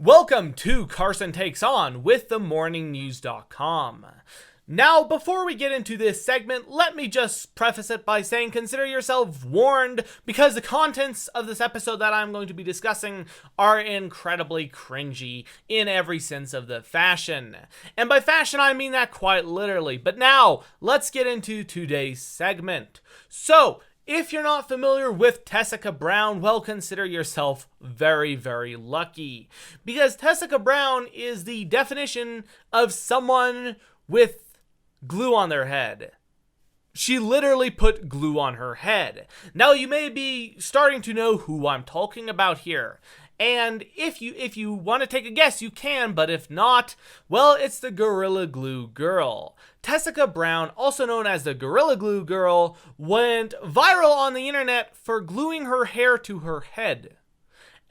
Welcome to Carson Takes On with themorningnews.com. Now, before we get into this segment, let me just preface it by saying consider yourself warned, because the contents of this episode that I'm going to be discussing are incredibly cringy in every sense of the fashion. And by fashion, I mean that quite literally. But now, let's get into today's segment. So, if you're not familiar with Tessica Brown, well, consider yourself very, very lucky. Because Tessica Brown is the definition of someone with glue on their head. She literally put glue on her head. Now, you may be starting to know who I'm talking about here. And if you want to take a guess, you can, but if not, well, it's the Gorilla Glue Girl. Tessica Brown, also known as the Gorilla Glue Girl, went viral on the internet for gluing her hair to her head,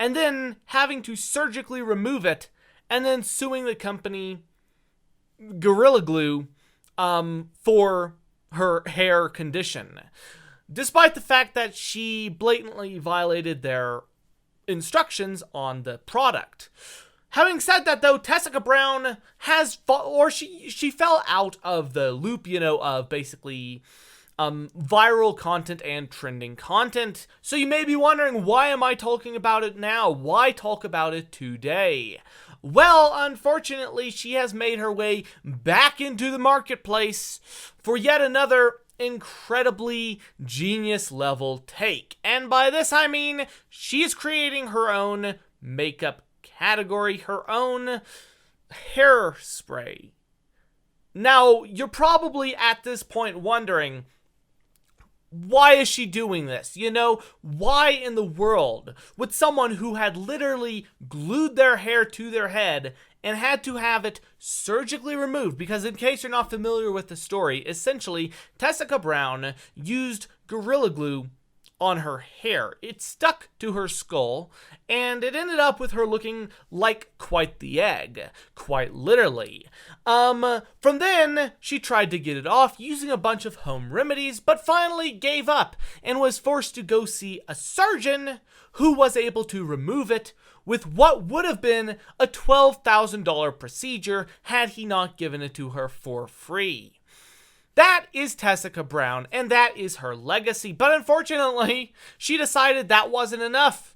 and then having to surgically remove it, and then suing the company Gorilla Glue for her hair condition, despite the fact that she blatantly violated their instructions on the product. Having said that, though, Tessica Brown she fell out of the loop, of basically viral content and trending content. So you may be wondering, why am I talking about it now? Why talk about it today? Well, unfortunately, she has made her way back into the marketplace for yet another incredibly genius level take. And by this I mean she is creating her own makeup category, her own hairspray. Now, you're probably at this point wondering, why is she doing this? Why in the world would someone who had literally glued their hair to their head and had to have it surgically removed? Because in case you're not familiar with the story, essentially, Tessica Brown used Gorilla Glue on her hair. It stuck to her skull, and it ended up with her looking like quite the egg, quite literally. From then, she tried to get it off using a bunch of home remedies, but finally gave up and was forced to go see a surgeon who was able to remove it with what would have been a $12,000 procedure had he not given it to her for free. That is Tessica Brown, and that is her legacy. But unfortunately, she decided that wasn't enough.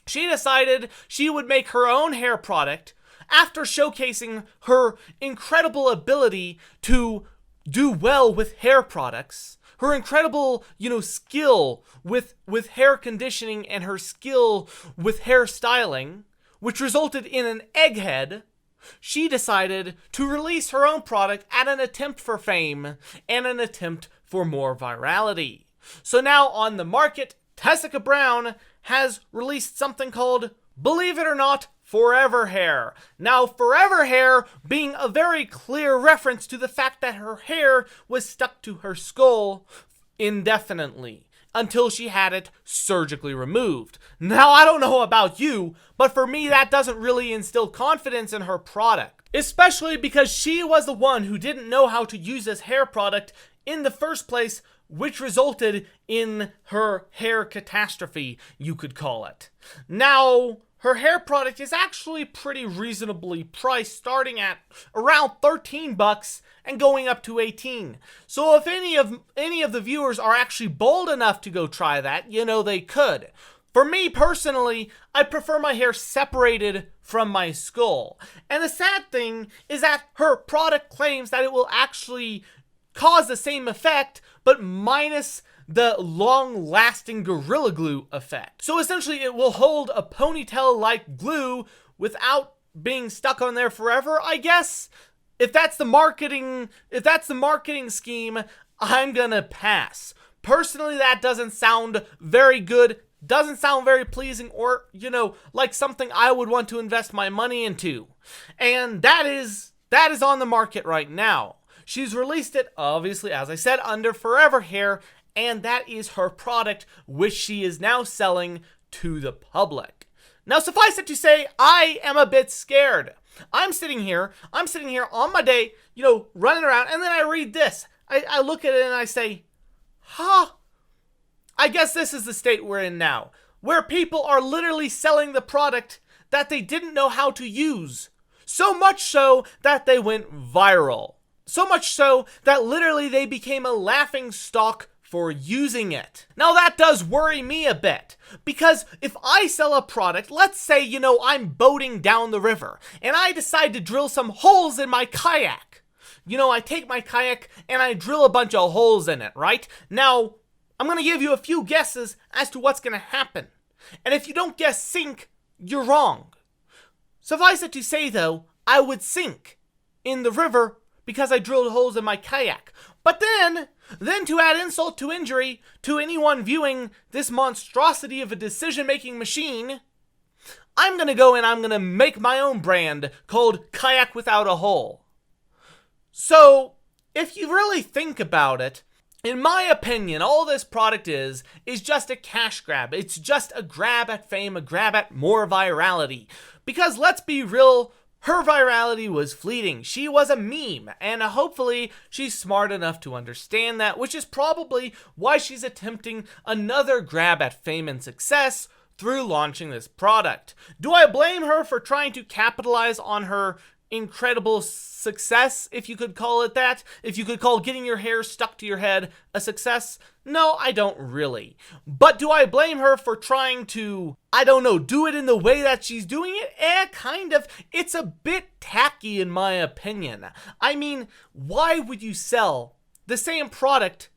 She decided she would make her own hair product after showcasing her incredible ability to do well with hair products, her incredible, skill with hair conditioning and her skill with hair styling, which resulted in an egghead. She decided to release her own product at an attempt for fame and an attempt for more virality. So now on the market, Tessica Brown has released something called, believe it or not, Forever Hair. Now, Forever Hair being a very clear reference to the fact that her hair was stuck to her skull indefinitely, until she had it surgically removed. Now, I don't know about you, but for me, that doesn't really instill confidence in her product. Especially because she was the one who didn't know how to use this hair product in the first place, which resulted in her hair catastrophe, you could call it. Now, her hair product is actually pretty reasonably priced, starting at around $13 and going up to $18. So if any of the viewers are actually bold enough to go try that, they could. For me personally, I prefer my hair separated from my skull. And the sad thing is that her product claims that it will actually cause the same effect, but minus the long-lasting Gorilla Glue effect. So essentially, it will hold a ponytail-like glue without being stuck on there forever, I guess. If that's the marketing scheme, I'm gonna pass. Personally, that doesn't sound very good, doesn't sound very pleasing, or, like something I would want to invest my money into. And that is on the market right now. She's released it, obviously, as I said, under Forever Hair, and that is her product, which she is now selling to the public. Now, suffice it to say, I am a bit scared. I'm sitting here on my day, running around, and then I read this. I look at it and I say, I guess this is the state we're in now, where people are literally selling the product that they didn't know how to use. So much so that they went viral. So much so that literally they became a laughing stock for using it. Now that does worry me a bit, because if I sell a product, let's say, I'm boating down the river, and I decide to drill some holes in my kayak. I take my kayak and I drill a bunch of holes in it, right? Now, I'm gonna give you a few guesses as to what's gonna happen. And if you don't guess sink, you're wrong. Suffice it to say though, I would sink in the river because I drilled holes in my kayak. But then to add insult to injury to anyone viewing this monstrosity of a decision-making machine, I'm gonna go and I'm gonna make my own brand called Kayak Without a Hole. So, if you really think about it, in my opinion, all this product is just a cash grab. It's just a grab at fame, a grab at more virality. Because let's be real, her virality was fleeting. She was a meme, and hopefully she's smart enough to understand that, which is probably why she's attempting another grab at fame and success through launching this product. Do I blame her for trying to capitalize on her incredible success, if you could call it that? If you could call getting your hair stuck to your head a success? No, I don't really. But do I blame her for trying to, do it in the way that she's doing it? Kind of. It's a bit tacky in my opinion. I mean, why would you sell the same product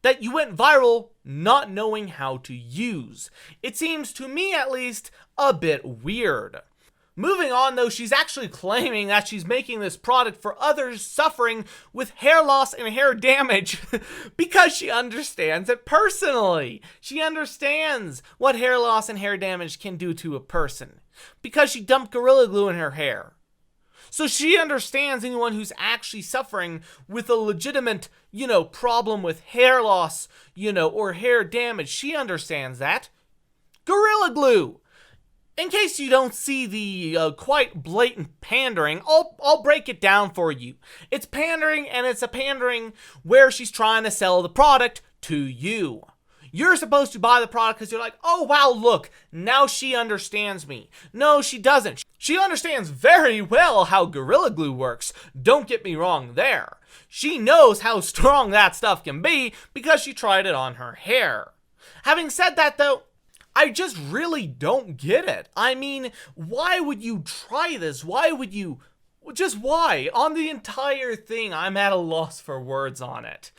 that you went viral not knowing how to use? It seems to me, at least, a bit weird. Moving on though, she's actually claiming that she's making this product for others suffering with hair loss and hair damage because she understands it personally. She understands what hair loss and hair damage can do to a person because she dumped Gorilla Glue in her hair. So she understands anyone who's actually suffering with a legitimate, problem with hair loss, or hair damage. She understands that. Gorilla Glue. In case you don't see the quite blatant pandering, I'll break it down for you. It's pandering, and it's a pandering where she's trying to sell the product to you. You're supposed to buy the product because you're like, oh wow, look, now she understands me. No, she doesn't. She understands very well how Gorilla Glue works. Don't get me wrong there. She knows how strong that stuff can be because she tried it on her hair. Having said that though, I just really don't get it. I mean, why would you try this? Why would you? Just why? On the entire thing, I'm at a loss for words on it.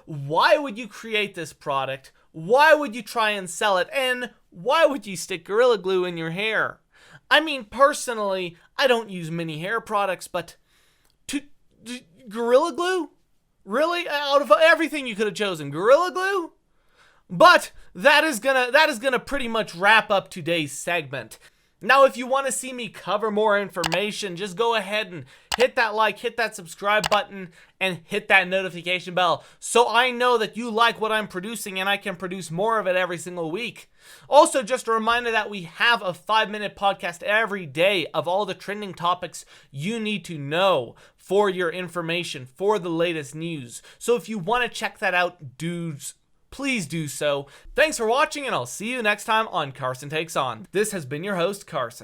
Why would you create this product? Why would you try and sell it? And why would you stick Gorilla Glue in your hair? I mean, personally, I don't use many hair products, but Gorilla Glue? Really? Out of everything you could have chosen, Gorilla Glue? But that is gonna pretty much wrap up today's segment. Now, if you want to see me cover more information, just go ahead and hit that like, hit that subscribe button, and hit that notification bell so I know that you like what I'm producing and I can produce more of it every single week. Also, just a reminder that we have a 5-minute podcast every day of all the trending topics you need to know for your information, for the latest news. So if you want to check that out, dudes, please do so. Thanks for watching, and I'll see you next time on Carson Takes On. This has been your host, Carson.